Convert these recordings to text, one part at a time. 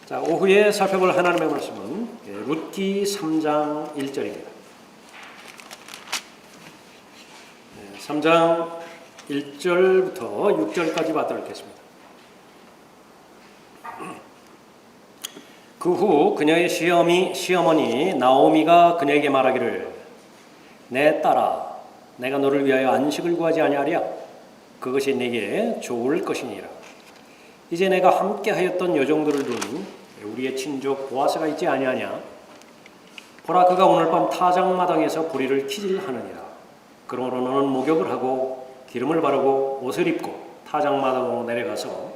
자, 오후에 살펴볼 하나님의 말씀은 룻기 3장 1절입니다. 3장 1절부터 6절까지 받도록 하겠습니다. 그 후 그녀의 시어머니 나오미가 그녀에게 말하기를 내 딸아 내가 너를 위하여 안식을 구하지 아니하랴 그것이 내게 좋을 것이니라. 이제 내가 함께 하였던 여종들을 둔 우리의 친족 보아스가 있지 아니하냐. 보라 그가 오늘 밤 타작마당에서 보리를 키질하느니라. 그러므로 너는 목욕을 하고 기름을 바르고 옷을 입고 타작마당으로 내려가서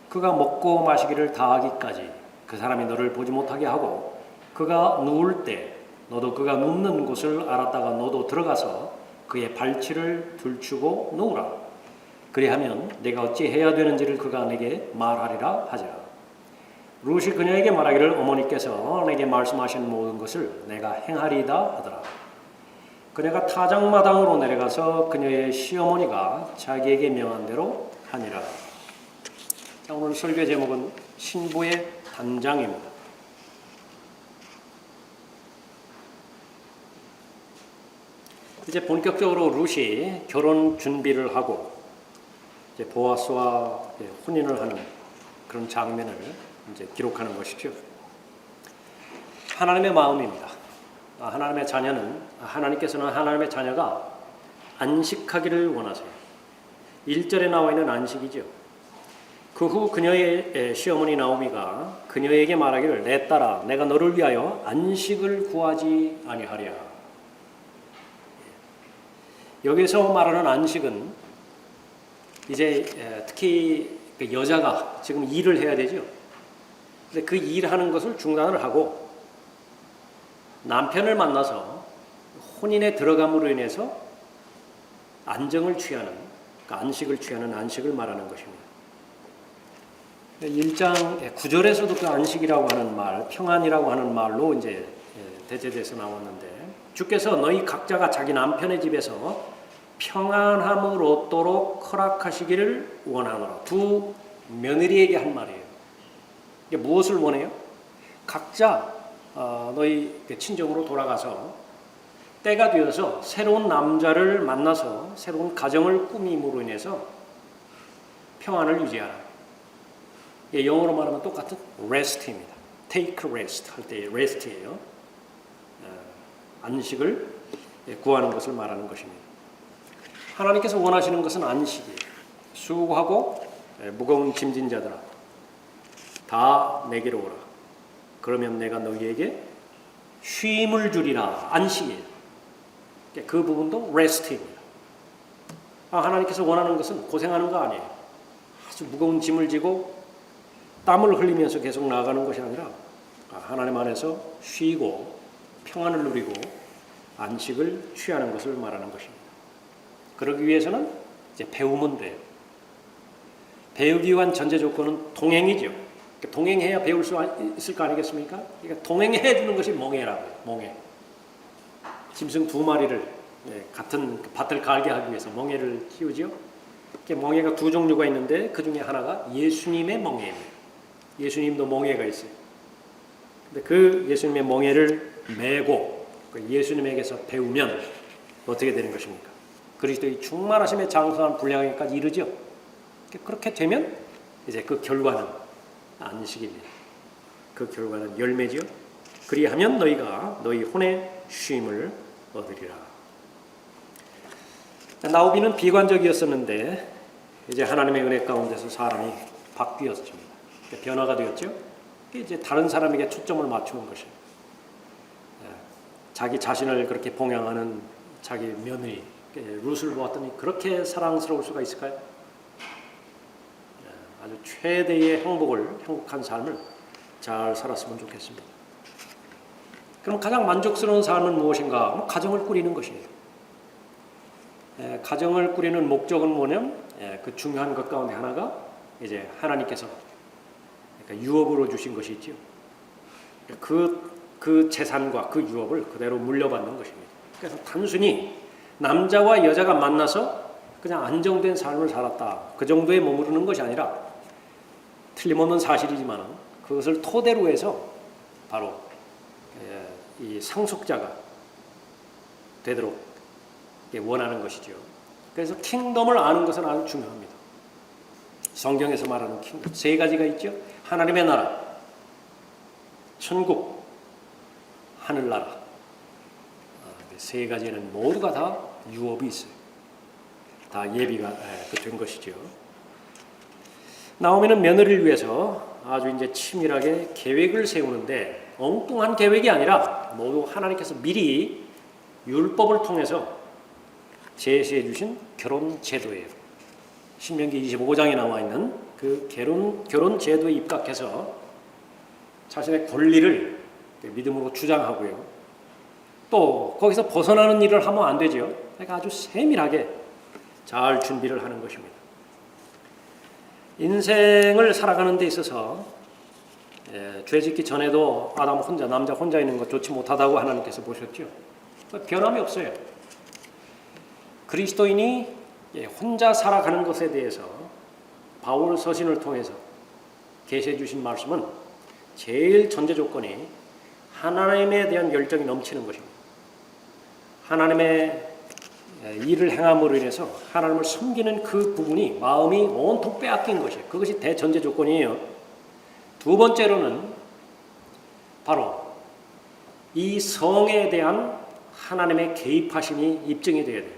그가 먹고 마시기를 다하기까지 그 사람이 너를 보지 못하게 하고 그가 누울 때 너도 그가 눕는 곳을 알았다가 너도 들어가서 그의 발치를 들추고 누우라. 그리하면 내가 어찌 해야 되는지를 그가 내게 말하리라 하자. 룻이 그녀에게 말하기를 어머니께서 내게 말씀하신 모든 것을 내가 행하리이다 하더라. 그녀가 타작마당으로 내려가서 그녀의 시어머니가 자기에게 명한 대로 하니라. 자, 오늘 설교 제목은 신부의 단장입니다. 이제 본격적으로 룻이 결혼 준비를 하고 이제 보아스와 혼인을 하는 그런 장면을 이제 기록하는 것이죠. 하나님의 마음입니다. 하나님께서는 하나님의 자녀가 안식하기를 원하세요. 1절에 나와 있는 안식이죠. 그 후 그녀의 시어머니 나오미가 그녀에게 말하기를 내 딸아 내가 너를 위하여 안식을 구하지 아니하랴. 여기서 말하는 안식은 이제 특히 여자가 지금 일을 해야 되죠. 근데 그 일하는 것을 중단을 하고 남편을 만나서 혼인에 들어감으로 인해서 안정을 취하는, 그러니까 안식을 취하는 안식을 말하는 것입니다. 1장 9절에서도 그 안식이라고 하는 말, 평안이라고 하는 말로 이제 대제돼서 나왔는데 주께서 너희 각자가 자기 남편의 집에서 평안함을 얻도록 허락하시기를 원하노라. 두 며느리에게 한 말이에요. 이게 무엇을 원해요? 각자 너희 친정으로 돌아가서 때가 되어서 새로운 남자를 만나서 새로운 가정을 꾸밈으로 인해서 평안을 유지하라. 영어로 말하면 똑같은 rest입니다. take rest 할 때 rest예요. 안식을 구하는 것을 말하는 것입니다. 하나님께서 원하시는 것은 안식이에요. 수고하고 무거운 짐진 자들아 다 내게로 오라. 그러면 내가 너희에게 쉼을 주리라. 안식이에요. 그 부분도 rest입니다. 하나님께서 원하는 것은 고생하는 거 아니에요. 아주 무거운 짐을 지고 땀을 흘리면서 계속 나아가는 것이 아니라 하나님 안에서 쉬고 평안을 누리고 안식을 취하는 것을 말하는 것입니다. 그러기 위해서는 이제 배우면 돼요. 배우기 위한 전제 조건은 동행이죠. 동행해야 배울 수 있을 거 아니겠습니까? 그러니까 동행해 주는 것이 몽해라고요. 몽해. 짐승 2마리를 같은 밭을 갈게 하기 위해서 몽해를 키우죠. 몽해가 2종류가 있는데 그 중에 하나가 예수님의 몽해입니다. 예수님도 몽해가 있어요. 근데 그 예수님의 몽해를 메고 예수님에게서 배우면 어떻게 되는 것입니까? 그리스도의 충만하심에 장성한 분량에까지 이르죠. 그렇게 되면 이제 그 결과는 안식입니다. 그 결과는 열매죠. 그리하면 너희가 너희 혼의 쉼을 얻으리라. 나오미는 비관적이었었는데 이제 하나님의 은혜 가운데서 사람이 바뀌었습니다. 변화가 되었죠. 이제 다른 사람에게 초점을 맞추는 것이에요. 자기 자신을 그렇게 봉양하는 자기 며느리 룻을 보았더니 그렇게 사랑스러울 수가 있을까요? 아주 최대의 행복한 삶을 잘 살았으면 좋겠습니다. 그럼 가장 만족스러운 삶은 무엇인가? 가정을 꾸리는 것이에요. 가정을 꾸리는 목적은 뭐냐면 그 중요한 것 가운데 하나가 이제 하나님께서 그러니까 유업으로 주신 것이 있죠. 그 재산과 그 유업을 그대로 물려받는 것입니다. 그래서 단순히 남자와 여자가 만나서 그냥 안정된 삶을 살았다. 그 정도에 머무르는 것이 아니라 틀림없는 사실이지만 그것을 토대로 해서 바로 이 상속자가 되도록 원하는 것이죠. 그래서 킹덤을 아는 것은 아주 중요합니다. 성경에서 말하는 킹덤 세 가지가 있죠. 하나님의 나라, 천국, 하늘나라. 세 가지는 모두가 다 유업이 있어요. 다 예비가 된 것이죠. 나오미는 며느리를 위해서 아주 이제 치밀하게 계획을 세우는데 엉뚱한 계획이 아니라 모두 하나님께서 미리 율법을 통해서 제시해 주신 결혼 제도예요. 신명기 25장에 나와 있는 그 결혼 제도에 입각해서 자신의 권리를 믿음으로 주장하고요. 또 거기서 벗어나는 일을 하면 안 되죠. 그러니까 아주 세밀하게 잘 준비를 하는 것입니다. 인생을 살아가는 데 있어서 죄 짓기 전에도 아담 혼자, 남자 혼자 있는 것 좋지 못하다고 하나님께서 보셨죠. 변함이 없어요. 그리스도인이 혼자 살아가는 것에 대해서 바울 서신을 통해서 계시해 주신 말씀은 제일 전제 조건이 하나님에 대한 열정이 넘치는 것입니다. 하나님의 일을 행함으로 인해서 하나님을 섬기는 그 부분이 마음이 온통 빼앗긴 것이에요. 그것이 대전제 조건이에요. 두 번째로는 바로 이 성에 대한 하나님의 개입하심이 입증이 되어야 돼요.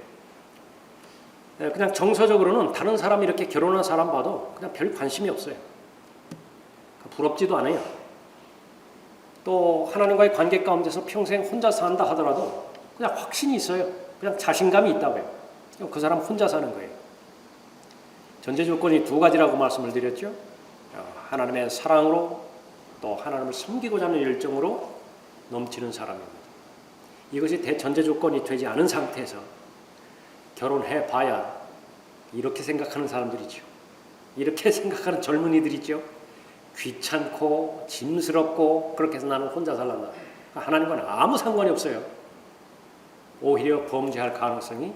그냥 정서적으로는 다른 사람이 이렇게 결혼한 사람 봐도 그냥 별 관심이 없어요. 부럽지도 않아요. 또 하나님과의 관계 가운데서 평생 혼자 산다 하더라도 그냥 확신이 있어요. 그냥 자신감이 있다고요. 그 사람 혼자 사는 거예요. 전제 조건이 두 가지라고 말씀을 드렸죠. 하나님의 사랑으로 또 하나님을 섬기고자 하는 열정으로 넘치는 사람입니다. 이것이 대전제 조건이 되지 않은 상태에서 결혼해 봐야 이렇게 생각하는 사람들이죠. 이렇게 생각하는 젊은이들이죠. 귀찮고 짐스럽고 그렇게 해서 나는 혼자 살란다. 하나님과는 아무 상관이 없어요. 오히려 범죄할 가능성이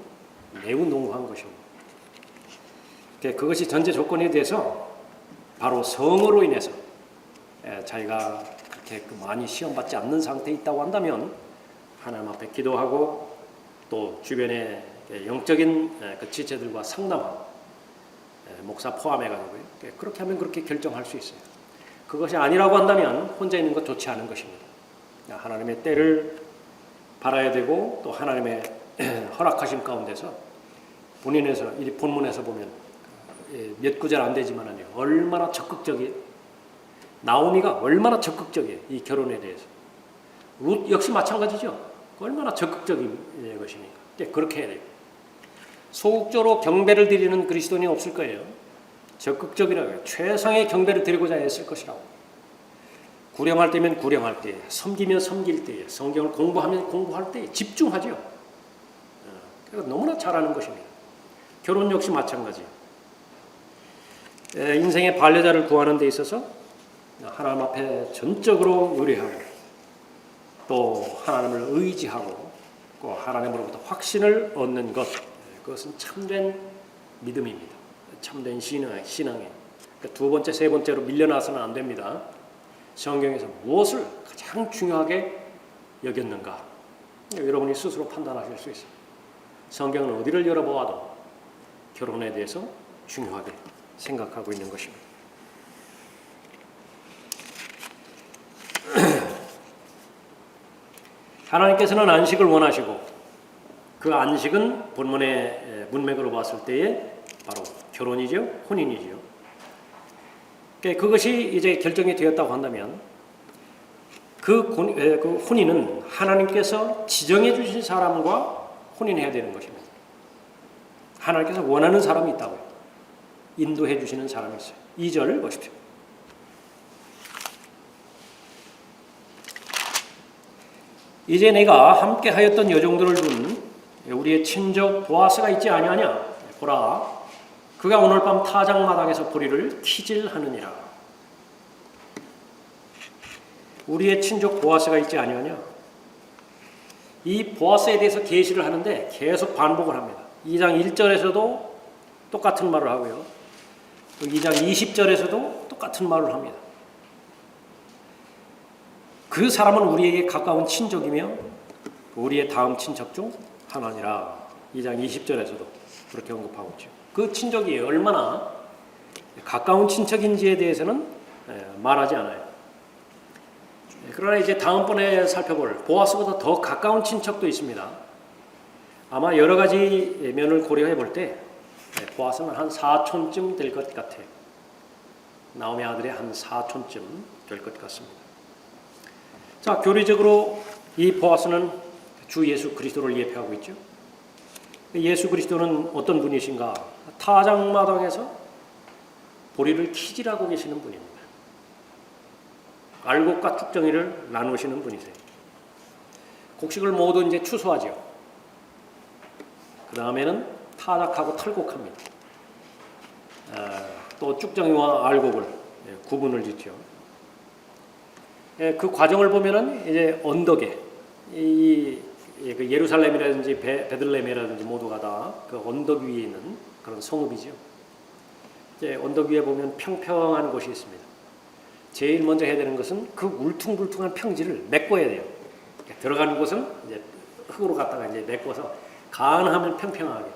매우 농후한 것입니다. 그것이 전제 조건에 대해서 바로 성으로 인해서 자기가 그렇게 많이 시험받지 않는 상태에 있다고 한다면 하나님 앞에 기도하고 또 주변에 영적인 그 지체들과 상담하고 목사 포함해가지고요. 그렇게 하면 그렇게 결정할 수 있어요. 그것이 아니라고 한다면 혼자 있는 것 좋지 않은 것입니다. 하나님의 때를 바라야 되고 또 하나님의 허락하심 가운데서 본문에서 보면 몇 구절 안 되지만요. 얼마나 적극적이에요. 나오미가 얼마나 적극적이에요. 이 결혼에 대해서. 룻 역시 마찬가지죠. 얼마나 적극적인 것입니까? 그렇게 해야 돼요. 소극적으로 경배를 드리는 그리스도인이 없을 거예요. 적극적이라고요. 최상의 경배를 드리고자 했을 것이라고. 구령할 때면 구령할 때, 섬기면 섬길 때, 성경을 공부하면 공부할 때 집중하죠. 그래서 너무나 잘하는 것입니다. 결혼 역시 마찬가지예요. 인생의 반려자를 구하는 데 있어서 하나님 앞에 전적으로 의뢰하고 또 하나님을 의지하고 또 하나님으로부터 확신을 얻는 것, 그것은 참된 믿음입니다. 참된 신앙이에요. 그러니까 두 번째, 세 번째로 밀려나서는 안 됩니다. 성경에서 무엇을 가장 중요하게 여겼는가? 여러분이 스스로 판단하실 수 있어요. 성경은 어디를 열어보아도 결혼에 대해서 중요하게 생각하고 있는 것입니다. 하나님께서는 안식을 원하시고 그 안식은 본문의 문맥으로 봤을 때에 바로 결혼이죠, 혼인이죠. 그것이 이제 결정이 되었다고 한다면 그 혼인은 하나님께서 지정해 주신 사람과 혼인해야 되는 것입니다. 하나님께서 원하는 사람이 있다고요. 인도해 주시는 사람이 있어요. 2절을 보십시오. 이제 내가 함께 하였던 여종들을 둔 우리의 친족 보아스가 있지 아니하냐? 보라, 그가 오늘 밤 타작마당에서 보리를 키질하느니라. 우리의 친족 보아스가 있지 아니하냐? 이 보아스에 대해서 계시를 하는데 계속 반복을 합니다. 2장 1절에서도 똑같은 말을 하고요. 또 2장 20절에서도 똑같은 말을 합니다. 그 사람은 우리에게 가까운 친족이며 우리의 다음 친척 중 하나니라. 2장 20절에서도 그렇게 언급하고 있죠. 그 친족이 얼마나 가까운 친척인지에 대해서는 말하지 않아요. 그러나 이제 다음번에 살펴볼 보아스보다 더 가까운 친척도 있습니다. 아마 여러 가지 면을 고려해 볼 때 보아스는 한 사촌쯤 될 것 같아요. 나오미 아들의 한 사촌쯤 될 것 같습니다. 자, 교리적으로 이 보아스는 주 예수 그리스도를 예표하고 있죠. 예수 그리스도는 어떤 분이신가? 타작마당에서 보리를 키질하고 계시는 분입니다. 알곡과 쭉정이를 나누시는 분이세요. 곡식을 모두 이제 추수하죠. 그 다음에는 타작하고 털곡합니다. 또 쭉정이와 알곡을 구분을 짓죠. 그 과정을 보면은 이제 언덕에 그 예루살렘이라든지 베들레헴이라든지 모두가 다 그 언덕 위에 있는 그런 성읍이죠. 이제 언덕 위에 보면 평평한 곳이 있습니다. 제일 먼저 해야 되는 것은 그 울퉁불퉁한 평지를 메꿔야 돼요. 들어가는 곳은 이제 흙으로 갖다가 이제 메꿔서 가능하면 평평하게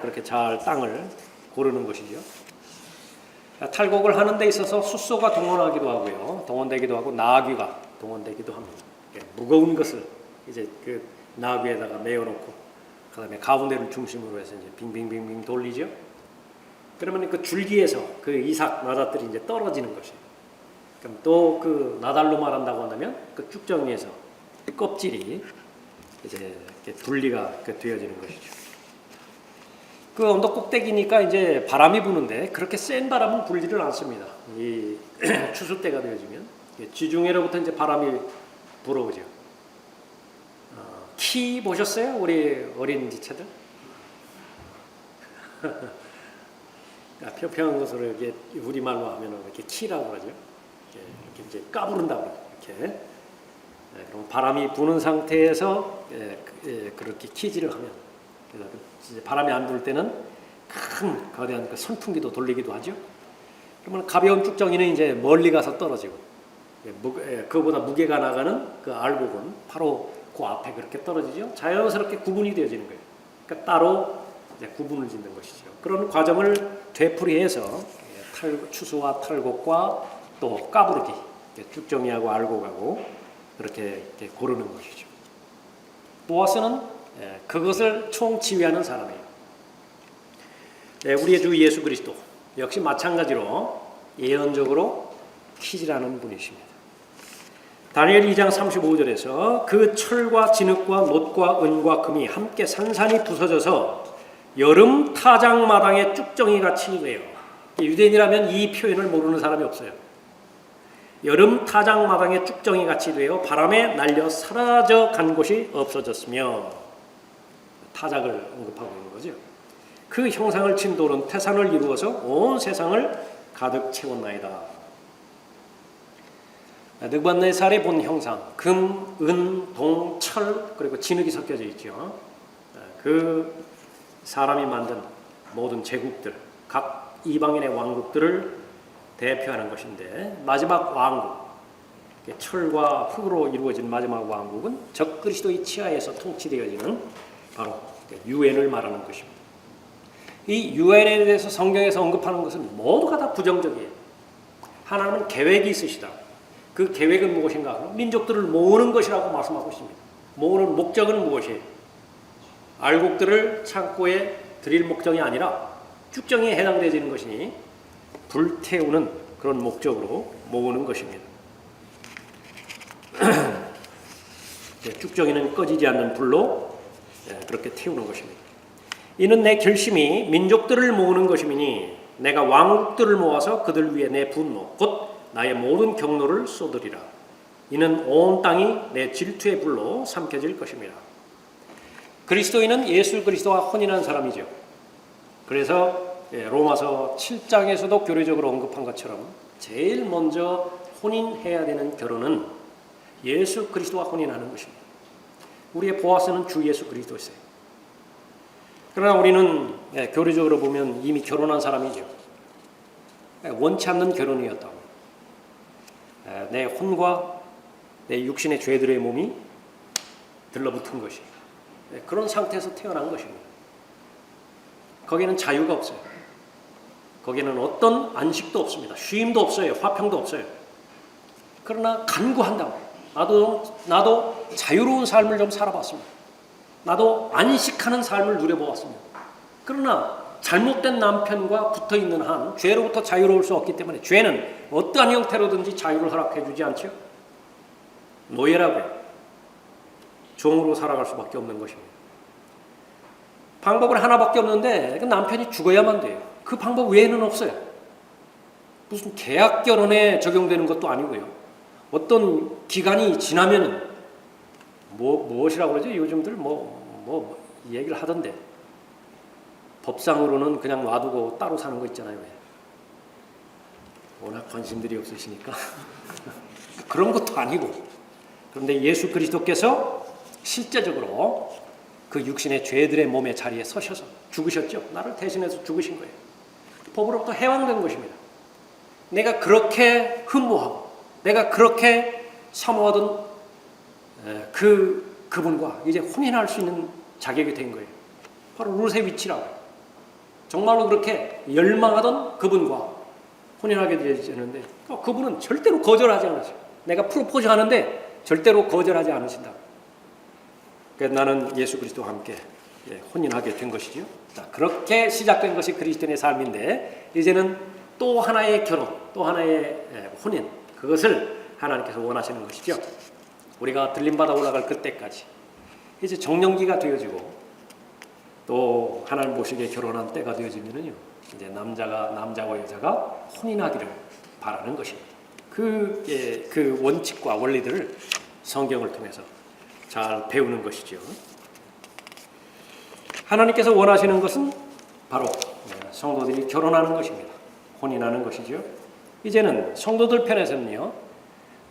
그렇게 잘 땅을 고르는 것이죠. 탈곡을 하는 데 있어서 숫소가 동원하기도 하고요. 동원되기도 하고 나귀가 동원되기도 합니다. 무거운 것을 이제 그 나귀에다가 메어놓고 그다음에 가운데를 중심으로 해서 이제 빙빙빙빙 돌리죠. 그러면 그 줄기에서 그 이삭 나닷들이 이제 떨어지는 것이에요. 그럼 또 그 나달로 말한다고 한다면 그 쭉정이에서 껍질이 이제 이렇게 분리가 되어지는 것이죠. 그 언덕 꼭대기니까 이제 바람이 부는데 그렇게 센 바람은 불지를 않습니다. 이 추수 때가 되어지면 지중해로부터 이제 바람이 불어오죠. 키 보셨어요? 우리 어린 지체들? 평평한 것으로 이렇게 우리말로 하면 이렇게 키라고 그러죠. 이렇게 이제 까부른다고 이렇게. 그럼 바람이 부는 상태에서 그렇게 키질을 하면, 그래서 이제 바람이 안 불 때는 큰 거대한 그 선풍기도 돌리기도 하죠. 그러면 가벼운 쭉정이는 이제 멀리 가서 떨어지고, 그보다 무게가 나가는 그 알곡은 바로 그 앞에 그렇게 떨어지죠. 자연스럽게 구분이 되어지는 거예요. 그러니까 따로 이제 구분을 짓는 것이죠. 그런 과정을 되풀이해서 추수와 탈곡과 또 까부르기, 쭉정이하고 알곡하고 그렇게 고르는 것이죠. 보아스는 그것을 총지휘하는 사람이에요. 우리의 주 예수 그리스도 역시 마찬가지로 예언적으로 키질하는 분이십니다. 다니엘 2장 35절에서 그 철과 진흙과 놋과 은과 금이 함께 산산이 부서져서 여름 타작마당에 쭉정이같이 되어, 유대인이라면 이 표현을 모르는 사람이 없어요. 여름 타작마당에 쭉정이같이 되어 바람에 날려 사라져 간 곳이 없어졌으며, 타작을 언급하고 있는 거죠. 그 형상을 친 돌은 태산을 이루어서 온 세상을 가득 채웠나이다. 느부갓네살이 본 형상, 금, 은, 동, 철 그리고 진흙이 섞여져 있죠. 그 사람이 만든 모든 제국들, 각 이방인의 왕국들을 대표하는 것인데, 마지막 왕국, 철과 흙으로 이루어진 마지막 왕국은 적그리스도의 치하에서 통치되어지는 바로 유엔을 말하는 것입니다. 이 유엔에 대해서 성경에서 언급하는 것은 모두가 다 부정적이에요. 하나님은 계획이 있으시다. 그 계획은 무엇인가? 민족들을 모으는 것이라고 말씀하고 있습니다. 모으는 목적은 무엇이에요? 알곡들을 창고에 드릴 목적이 아니라 쭉정이에 해당되는 것이니 불태우는 그런 목적으로 모으는 것입니다. 쭉정이는 꺼지지 않는 불로 그렇게 태우는 것입니다. 이는 내 결심이 민족들을 모으는 것이니 내가 왕국들을 모아서 그들 위에 내 분노 곧 나의 모든 경로를 쏟으리라. 이는 온 땅이 내 질투의 불로 삼켜질 것입니다. 그리스도인은 예수 그리스도와 혼인한 사람이죠. 그래서 로마서 7장에서도 교리적으로 언급한 것처럼 제일 먼저 혼인해야 되는 결혼은 예수 그리스도와 혼인하는 것입니다. 우리의 보아스는 주 예수 그리스도이세요. 그러나 우리는 교리적으로 보면 이미 결혼한 사람이죠. 원치 않는 결혼이었다고. 내 혼과 내 육신의 죄들의 몸이 들러붙은 것이 그런 상태에서 태어난 것입니다. 거기는 자유가 없어요. 거기는 어떤 안식도 없습니다. 쉼도 없어요. 화평도 없어요. 그러나 간구한다고. 나도 자유로운 삶을 좀 살아봤습니다. 나도 안식하는 삶을 누려보았습니다. 그러나 잘못된 남편과 붙어있는 한 죄로부터 자유로울 수 없기 때문에 죄는 어떠한 형태로든지 자유를 허락해 주지 않죠. 노예라고요. 종으로 살아갈 수밖에 없는 것입니다. 방법은 하나밖에 없는데 그 남편이 죽어야만 돼요. 그 방법 외에는 없어요. 무슨 계약 결혼에 적용되는 것도 아니고요. 어떤 기간이 지나면은 무엇이라고 그러죠? 요즘들 얘기를 하던데 법상으로는 그냥 놔두고 따로 사는 거 있잖아요. 워낙 관심들이 없으시니까 그런 것도 아니고, 그런데 예수 그리스도께서 실제적으로 그 육신의 죄들의 몸의 자리에 서셔서 죽으셨죠. 나를 대신해서 죽으신 거예요. 법으로부터 해방된 것입니다. 내가 그렇게 흠모하고 내가 그렇게 사모하던 그분과 이제 혼인할 수 있는 자격이 된 거예요. 바로 룻의 위치라고. 정말로 그렇게 열망하던 그분과 혼인하게 되었는데 그분은 절대로 거절하지 않으셔요. 내가 프로포즈 하는데 절대로 거절하지 않으신다. 그래서 나는 예수 그리스도와 함께 혼인하게 된 것이죠. 자, 그렇게 시작된 것이 그리스도인의 삶인데 이제는 또 하나의 결혼, 또 하나의 혼인, 그것을 하나님께서 원하시는 것이죠. 우리가 들림받아 올라갈 그때까지 이제 정년기가 되어지고 또 하나님 보시기에 결혼한 때가 되어지면은요, 이제 남자와 여자가 혼인하기를 바라는 것입니다. 그 원칙과 원리들을 성경을 통해서 잘 배우는 것이죠. 하나님께서 원하시는 것은 바로 성도들이 결혼하는 것입니다. 혼인하는 것이죠. 이제는 성도들 편에서는요,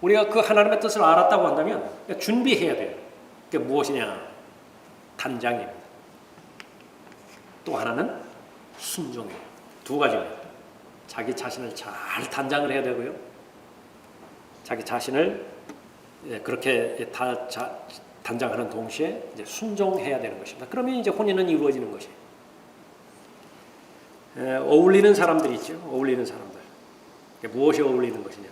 우리가 그 하나님의 뜻을 알았다고 한다면 준비해야 돼요. 그게 무엇이냐? 단장입니다. 또 하나는 순종이에요. 두 가지입니다. 자기 자신을 잘 단장을 해야 되고요. 자기 자신을 그렇게 단장하는 동시에 이제 순종해야 되는 것입니다. 그러면 이제 혼인은 이루어지는 것이에요. 어울리는 사람들이 있죠. 어울리는 사람들. 무엇이 어울리는 것이냐?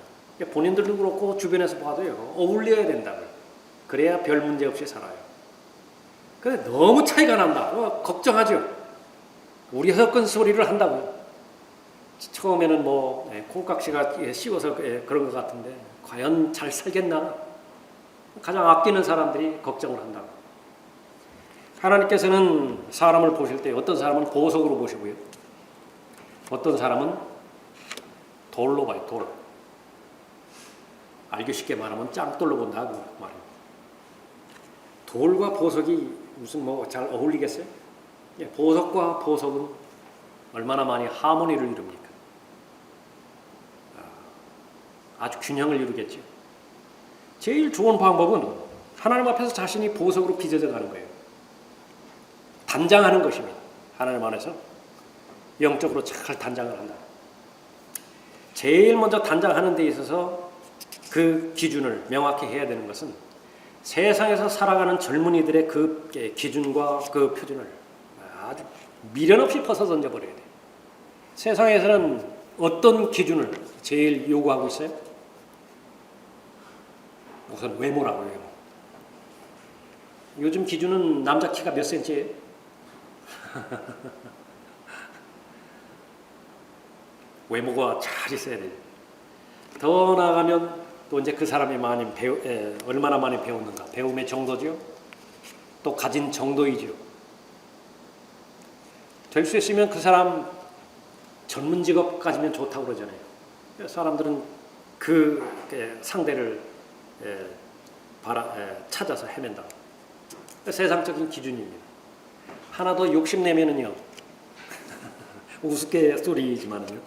본인들도 그렇고 주변에서 봐도요, 어울려야 된다고요. 그래야 별 문제 없이 살아요. 근데 너무 차이가 난다. 걱정하죠. 우리 섞은 소리를 한다고요. 처음에는 콩깍지가 씌워서 그런 것 같은데 과연 잘 살겠나? 가장 아끼는 사람들이 걱정을 한다고. 하나님께서는 사람을 보실 때 어떤 사람은 보석으로 보시고요. 어떤 사람은 돌로 봐요. 돌. 알기 쉽게 말하면 짱돌로 본다고 말합니다. 돌과 보석이 무슨 잘 어울리겠어요? 보석과 보석은 얼마나 많이 하모니를 이룹니까? 아주 균형을 이루겠죠. 제일 좋은 방법은 하나님 앞에서 자신이 보석으로 빚어져 가는 거예요. 단장하는 것입니다. 하나님 안에서 영적으로 잘 단장을 한다. 제일 먼저 단장하는 데 있어서 그 기준을 명확히 해야 되는 것은 세상에서 살아가는 젊은이들의 그 기준과 그 표준을 아주 미련 없이 벗어 던져버려야 돼요. 세상에서는 어떤 기준을 제일 요구하고 있어요? 우선 외모라고요. 외모. 요즘 기준은 남자 키가 몇 센치예요? 외모가 잘 있어야 돼요. 더 나아가면 또 이제 그 사람이 얼마나 많이 배웠는가, 배움의 정도죠. 또 가진 정도이죠. 될 수 있으면 그 사람 전문 직업 가지면 좋다고 그러잖아요. 사람들은 그 상대를 찾아서 헤맨다. 세상적인 기준입니다. 하나 더 욕심내면은요, 우스갯소리지만요,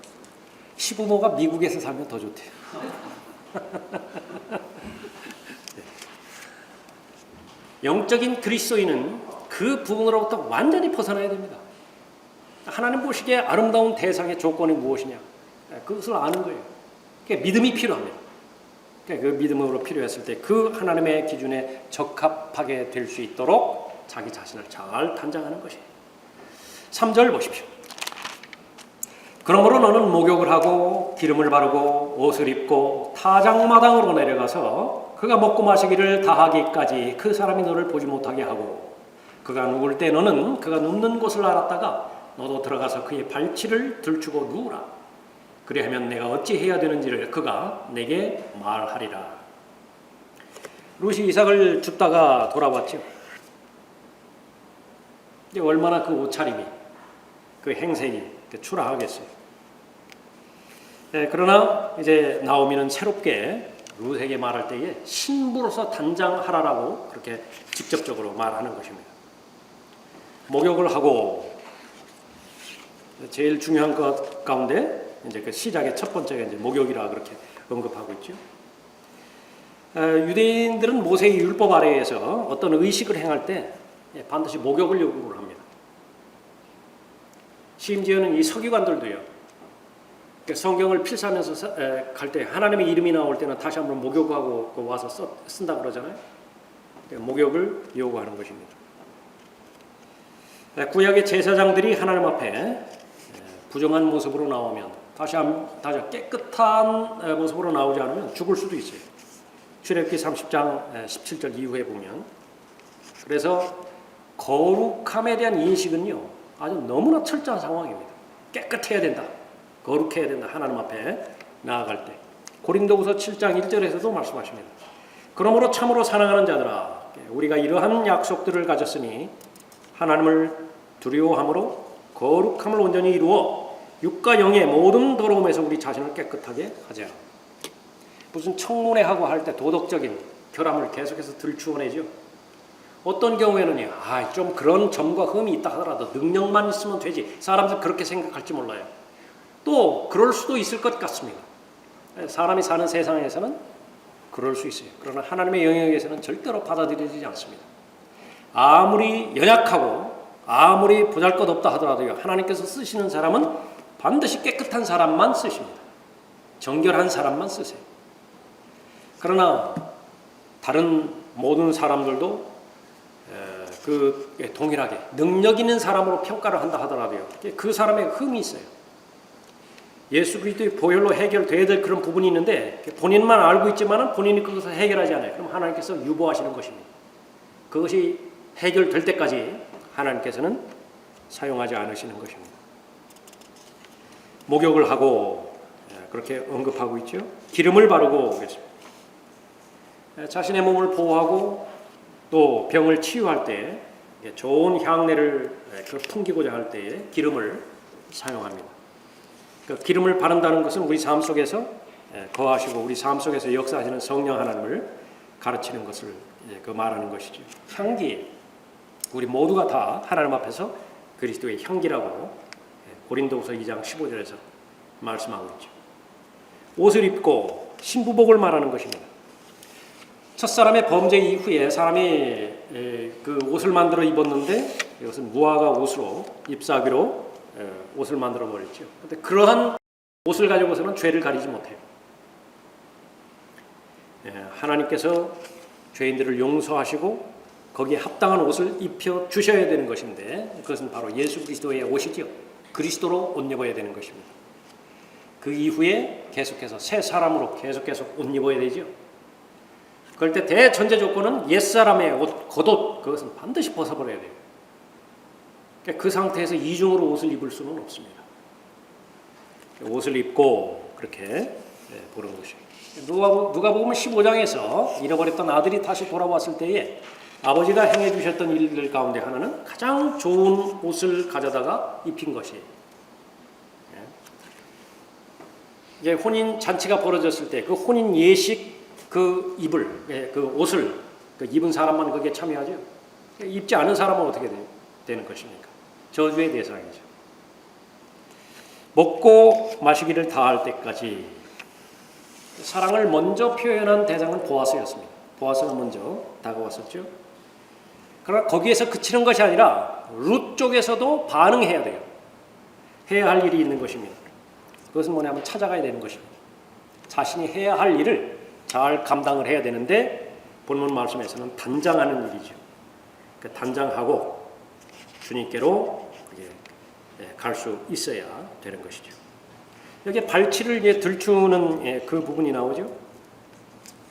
시부모가 미국에서 살면 더 좋대요. 영적인 그리스도인은 그 부분으로부터 완전히 벗어나야 됩니다. 하나님 보시기에 아름다운 대상의 조건이 무엇이냐, 그것을 아는 거예요. 그게 믿음이 필요합니다. 그러니까 그 믿음으로 필요했을 때 그 하나님의 기준에 적합하게 될 수 있도록 자기 자신을 잘 단장하는 것이에요. 3절 보십시오. 그러므로 너는 목욕을 하고 기름을 바르고 옷을 입고 타작마당으로 내려가서 그가 먹고 마시기를 다하기까지 그 사람이 너를 보지 못하게 하고 그가 누울 때 너는 그가 눕는 곳을 알았다가 너도 들어가서 그의 발치를 들추고 누우라. 그리하면 내가 어찌 해야 되는지를 그가 내게 말하리라. 룻이 이삭을 줍다가 돌아왔죠. 이제 얼마나 그 옷차림이, 그 행색이 초라하겠어요. 그러나 이제 나오미는 새롭게 룻에게 말할 때에 신부로서 단장하라라고 그렇게 직접적으로 말하는 것입니다. 목욕을 하고 제일 중요한 것 가운데 이제 그 시작의 첫 번째가 이제 목욕이라 그렇게 언급하고 있죠. 유대인들은 모세의 율법 아래에서 어떤 의식을 행할 때 반드시 목욕을 요구를 합니다. 심지어는 이 서기관들도요. 성경을 필사하면서 갈 때 하나님의 이름이 나올 때는 다시 한번 목욕하고 와서 쓴다 그러잖아요. 목욕을 요구하는 것입니다. 구약의 제사장들이 하나님 앞에 부정한 모습으로 나오면 다시 깨끗한 모습으로 나오지 않으면 죽을 수도 있어요. 출애굽기 30장 17절 이후에 보면. 그래서 거룩함에 대한 인식은요 아주 너무나 철저한 상황입니다. 깨끗해야 된다, 거룩해야 된다. 하나님 앞에 나아갈 때 고린도후서 7장 1절에서도 말씀하십니다. 그러므로 참으로 사랑하는 자들아, 우리가 이러한 약속들을 가졌으니 하나님을 두려워함으로 거룩함을 온전히 이루어 육과 영의 모든 더러움에서 우리 자신을 깨끗하게 하자. 무슨 청문회하고 할 때 도덕적인 결함을 계속해서 들추어내죠. 어떤 경우에는요, 좀 그런 점과 흠이 있다 하더라도 능력만 있으면 되지. 사람들 그렇게 생각할지 몰라요. 또 그럴 수도 있을 것 같습니다. 사람이 사는 세상에서는 그럴 수 있어요. 그러나 하나님의 영역에서는 절대로 받아들여지지 않습니다. 아무리 연약하고 아무리 보잘것없다 하더라도요, 하나님께서 쓰시는 사람은 반드시 깨끗한 사람만 쓰십니다. 정결한 사람만 쓰세요. 그러나 다른 모든 사람들도 동일하게 능력 있는 사람으로 평가를 한다 하더라도요, 그 사람의 흠이 있어요. 예수 그리스도의 보혈로 해결돼야 될 그런 부분이 있는데 본인만 알고 있지만 본인이 그것을 해결하지 않아요. 그럼 하나님께서 유보하시는 것입니다. 그것이 해결될 때까지 하나님께서는 사용하지 않으시는 것입니다. 목욕을 하고 그렇게 언급하고 있죠. 기름을 바르고 그렇습니다. 자신의 몸을 보호하고 또 병을 치유할 때 좋은 향내를 풍기고자 할 때에 기름을 사용합니다. 그 기름을 바른다는 것은 우리 삶 속에서 거하시고 우리 삶 속에서 역사하시는 성령 하나님을 가르치는 것을 말하는 것이죠. 향기, 우리 모두가 다 하나님 앞에서 그리스도의 향기라고 고린도후서 2장 15절에서 말씀하고 있죠. 옷을 입고 신부복을 말하는 것입니다. 첫사람의 범죄 이후에 사람이 그 옷을 만들어 입었는데 이것은 무화과 옷으로 잎사귀로 옷을 만들어 버렸죠. 그런데 그러한 옷을 가지고서는 죄를 가리지 못해요. 하나님께서 죄인들을 용서하시고 거기에 합당한 옷을 입혀 주셔야 되는 것인데 그것은 바로 예수 그리스도의 옷이죠. 그리스도로 옷 입어야 되는 것입니다. 그 이후에 계속해서 새 사람으로 계속 옷 입어야 되죠. 그럴 때 대전제 조건은 옛사람의 옷, 겉옷, 그것은 반드시 벗어버려야 돼요. 그러니까 그 상태에서 이중으로 옷을 입을 수는 없습니다. 옷을 입고 그렇게 보는 것이에요. 누가복음 15장에서 잃어버렸던 아들이 다시 돌아왔을 때에 아버지가 행해 주셨던 일들 가운데 하나는 가장 좋은 옷을 가져다가 입힌 것이에요. 이제 혼인 잔치가 벌어졌을 때 그 혼인 예식 그 그 옷을 입은 사람만 거기에 참여하죠. 입지 않은 사람은 어떻게 되는 것입니까? 저주의 대상이죠. 먹고 마시기를 다할 때까지 사랑을 먼저 표현한 대상은 보아스였습니다. 보아스가 먼저 다가왔었죠. 그러나 거기에서 그치는 것이 아니라 룻 쪽에서도 반응해야 돼요. 해야 할 일이 있는 것입니다. 그것은 뭐냐면 찾아가야 되는 것입니다. 자신이 해야 할 일을 잘 감당을 해야 되는데 본문 말씀에서는 단장하는 일이죠. 그 단장하고 주님께로 갈 수 있어야 되는 것이죠. 여기 발치를 이제 들추는 그 부분이 나오죠.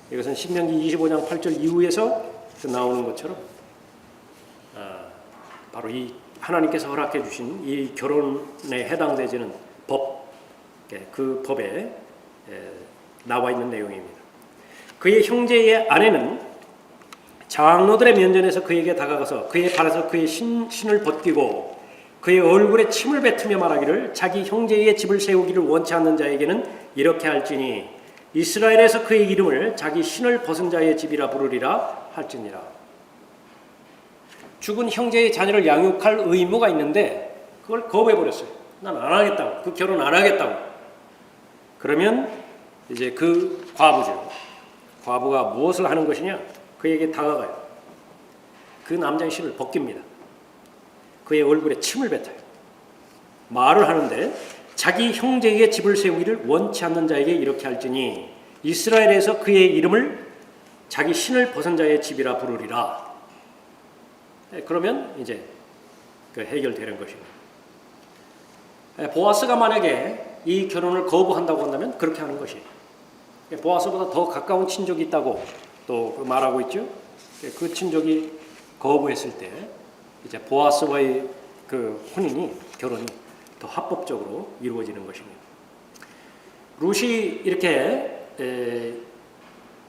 이것은 신명기 25장 8절 이후에서 나오는 것처럼 바로 이 하나님께서 허락해 주신 이 결혼에 해당되지는 법, 그 법에 나와 있는 내용입니다. 그의 형제의 아내는 장로들의 면전에서 그에게 다가가서 그의 발에서 그의 신을 벗기고 그의 얼굴에 침을 뱉으며 말하기를 자기 형제의 집을 세우기를 원치 않는 자에게는 이렇게 할지니 이스라엘에서 그의 이름을 자기 신을 벗은 자의 집이라 부르리라 할지니라. 죽은 형제의 자녀를 양육할 의무가 있는데 그걸 거부해버렸어요. 난 안 하겠다고. 그 결혼 안 하겠다고. 그러면 이제 그 과부죠. 과부가 무엇을 하는 것이냐? 그에게 다가가요. 그 남자의 신을 벗깁니다. 그의 얼굴에 침을 뱉어요. 말을 하는데 자기 형제의 집을 세우기를 원치 않는 자에게 이렇게 할지니 이스라엘에서 그의 이름을 자기 신을 벗은 자의 집이라 부르리라. 그러면 이제 그 해결되는 것입니다. 보아스가 만약에 이 결혼을 거부한다고 한다면 그렇게 하는 것이에요. 보아스보다 더 가까운 친족이 있다고 또 말하고 있죠. 그 친족이 거부했을 때 이제 보아스와의 그 결혼이 더 합법적으로 이루어지는 것입니다. 룻이 이렇게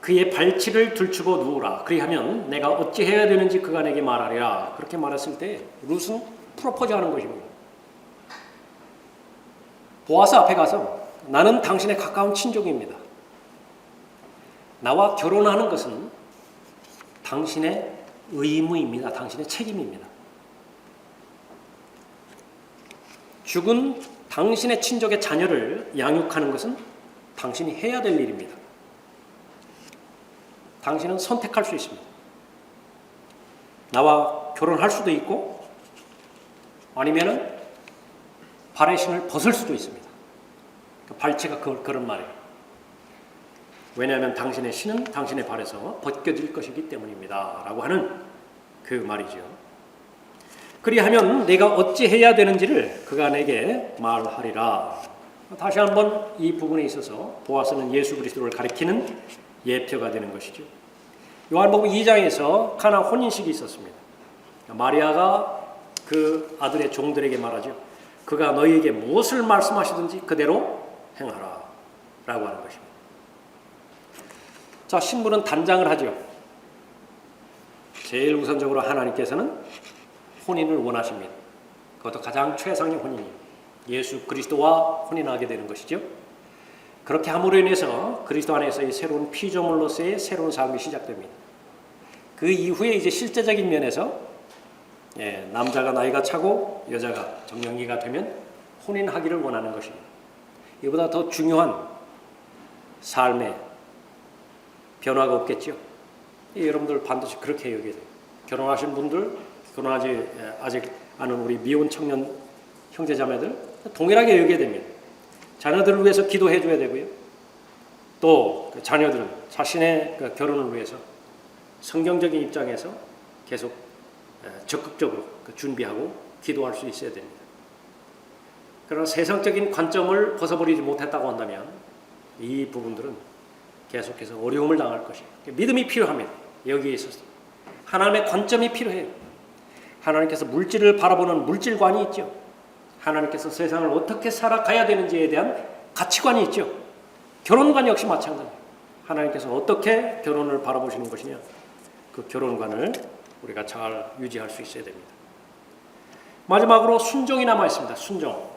그의 발치를 들추고 누우라. 그리하면 내가 어찌해야 되는지 그가 내게 말하리라. 그렇게 말했을 때 룻은 프로포즈하는 것입니다. 보아스 앞에 가서 나는 당신의 가까운 친족입니다. 나와 결혼하는 것은 당신의 의무입니다. 당신의 책임입니다. 죽은 당신의 친족의 자녀를 양육하는 것은 당신이 해야 될 일입니다. 당신은 선택할 수 있습니다. 나와 결혼할 수도 있고 아니면은 발의 신을 벗을 수도 있습니다. 발치가 그런 말이에요. 왜냐하면 당신의 신은 당신의 발에서 벗겨질 것이기 때문입니다. 라고 하는 그 말이죠. 그리하면 내가 어찌 해야 되는지를 그가 내게 말하리라. 다시 한번 이 부분에 있어서 보아스는 예수 그리스도를 가리키는 예표가 되는 것이죠. 요한복음 2장에서 카나 혼인식이 있었습니다. 마리아가 그 아들의 종들에게 말하죠. 그가 너희에게 무엇을 말씀하시든지 그대로 행하라 라고 하는 것입니다. 자, 신부는 단장을 하죠. 제일 우선적으로 하나님께서는 혼인을 원하십니다. 그것도 가장 최상의 혼인이에요. 예수 그리스도와 혼인하게 되는 것이죠. 그렇게 함으로 인해서 그리스도 안에서의 새로운 피조물로서의 새로운 삶이 시작됩니다. 그 이후에 이제 실제적인 면에서 남자가 나이가 차고 여자가 정년기가 되면 혼인하기를 원하는 것입니다. 이보다 더 중요한 삶의 변화가 없겠죠. 여러분들 반드시 그렇게 여겨야 돼요. 결혼하신 분들, 결혼하지 아직 않은 우리 미혼 청년 형제자매들 동일하게 여겨야 됩니다. 자녀들을 위해서 기도해 줘야 되고요. 또 자녀들은 자신의 결혼을 위해서 성경적인 입장에서 계속 적극적으로 준비하고 기도할 수 있어야 됩니다. 그러나 세상적인 관점을 벗어버리지 못했다고 한다면 이 부분들은 계속해서 어려움을 당할 것이에요. 믿음이 필요합니다. 여기에 있어서 하나님의 관점이 필요해요. 하나님께서 물질을 바라보는 물질관이 있죠. 하나님께서 세상을 어떻게 살아가야 되는지에 대한 가치관이 있죠. 결혼관 역시 마찬가지예요. 하나님께서 어떻게 결혼을 바라보시는 것이냐, 그 결혼관을 우리가 잘 유지할 수 있어야 됩니다. 마지막으로 순종이 남아 있습니다. 순종.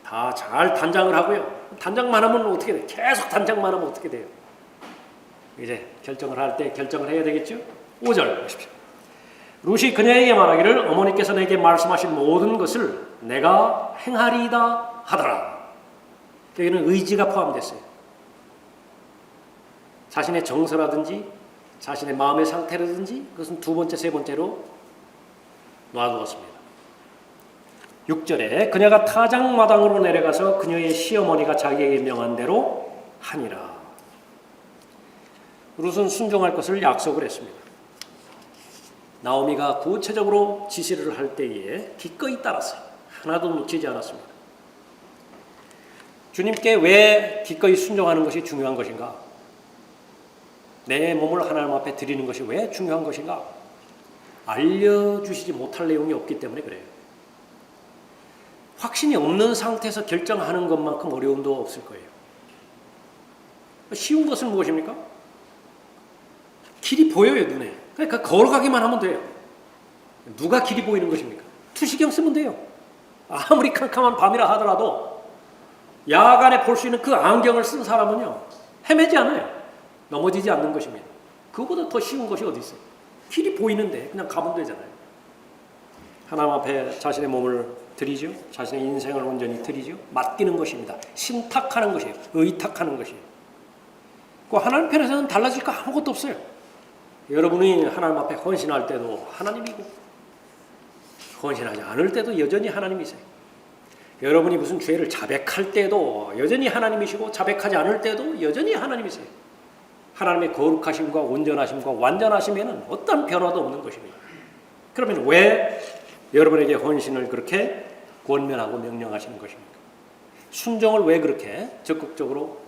다 잘 단장을 하고요. 단장만 하면 어떻게 돼요? 계속 단장만 하면 어떻게 돼요? 이제 결정을 할 때 결정을 해야 되겠죠? 5절 보십시오. 룻이 그녀에게 말하기를 어머니께서 내게 말씀하신 모든 것을 내가 행하리이다 하더라. 여기는 의지가 포함됐어요. 자신의 정서라든지 자신의 마음의 상태라든지 그것은 두 번째, 세 번째로 놔두었습니다. 6절에 그녀가 타작마당으로 내려가서 그녀의 시어머니가 자기에게 명한 대로 하니라. 룻은 순종할 것을 약속을 했습니다. 나오미가 구체적으로 지시를 할 때에 기꺼이 따랐어요. 하나도 놓치지 않았습니다. 주님께 왜 기꺼이 순종하는 것이 중요한 것인가? 내 몸을 하나님 앞에 드리는 것이 왜 중요한 것인가? 알려주시지 못할 내용이 없기 때문에 그래요. 확신이 없는 상태에서 결정하는 것만큼 어려움도 없을 거예요. 쉬운 것은 무엇입니까? 길이 보여요, 눈에. 그러니까 걸어가기만 하면 돼요. 누가 길이 보이는 것입니까? 투시경 쓰면 돼요. 아무리 캄캄한 밤이라 하더라도 야간에 볼 수 있는 그 안경을 쓴 사람은요, 헤매지 않아요. 넘어지지 않는 것입니다. 그거보다 더 쉬운 것이 어디 있어요? 길이 보이는데 그냥 가면 되잖아요. 하나님 앞에 자신의 몸을 드리죠. 자신의 인생을 온전히 드리죠. 맡기는 것입니다. 신탁하는 것이에요. 의탁하는 것이에요. 그 하나님 편에서는 달라질 거 아무것도 없어요. 여러분이 하나님 앞에 헌신할 때도 하나님이고 헌신하지 않을 때도 여전히 하나님이세요. 여러분이 무슨 죄를 자백할 때도 여전히 하나님이시고 자백하지 않을 때도 여전히 하나님이세요. 하나님의 거룩하심과 온전하심과 완전하심에는 어떤 변화도 없는 것입니다. 그러면 왜 여러분에게 헌신을 그렇게 권면하고 명령하시는 것입니까? 순종을 왜 그렇게 적극적으로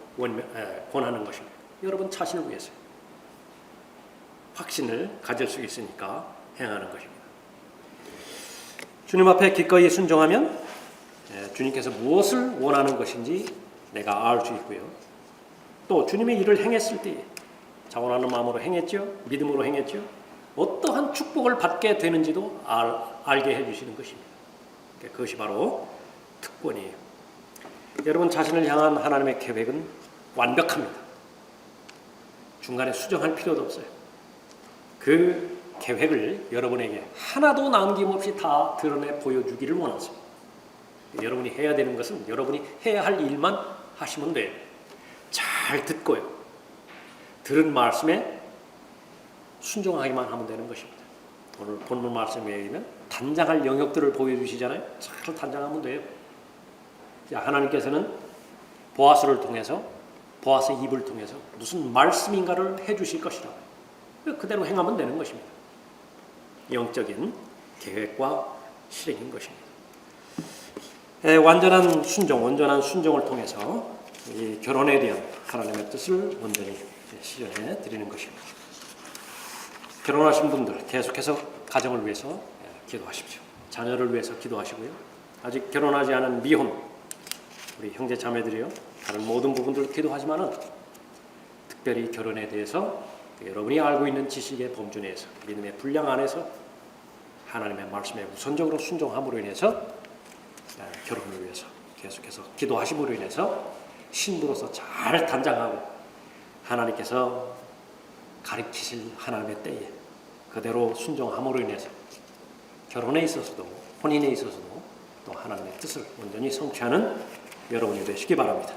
권하는 것입니까? 여러분 자신을 위해서요. 확신을 가질 수 있으니까 행하는 것입니다. 주님 앞에 기꺼이 순종하면 주님께서 무엇을 원하는 것인지 내가 알 수 있고요. 또 주님의 일을 행했을 때 자원하는 마음으로 행했죠. 믿음으로 행했죠. 어떠한 축복을 받게 되는지도 알게 해주시는 것입니다. 그것이 바로 특권이에요. 여러분 자신을 향한 하나님의 계획은 완벽합니다. 중간에 수정할 필요도 없어요. 그 계획을 여러분에게 하나도 남김없이 다 드러내 보여주기를 원하십니다. 여러분이 해야 되는 것은 여러분이 해야 할 일만 하시면 돼요. 잘 듣고요. 들은 말씀에 순종하기만 하면 되는 것입니다. 오늘 본문 말씀에 의하면 단장할 영역들을 보여주시잖아요. 잘 단장하면 돼요. 하나님께서는 보아스를 통해서 보아스의 입을 통해서 무슨 말씀인가를 해주실 것이라 그대로 행하면 되는 것입니다. 영적인 계획과 실행인 것입니다. 완전한 순종, 온전한 순종을 통해서 이 결혼에 대한 하나님의 뜻을 온전히 실현해 드리는 것입니다. 결혼하신 분들 계속해서 가정을 위해서 기도하십시오. 자녀를 위해서 기도하시고요. 아직 결혼하지 않은 미혼 우리 형제 자매들이요. 다른 모든 부분들을 기도하지만은 특별히 결혼에 대해서 여러분이 알고 있는 지식의 범주 내에서 믿음의 분량 안에서 하나님의 말씀에 우선적으로 순종함으로 인해서 결혼을 위해서 계속해서 기도하심으로 인해서 신부로서 잘 단장하고 하나님께서 가르치실 하나님의 때에 그대로 순종함으로 인해서 결혼에 있어서도 혼인에 있어서도 또 하나님의 뜻을 온전히 성취하는 여러분이 되시기 바랍니다.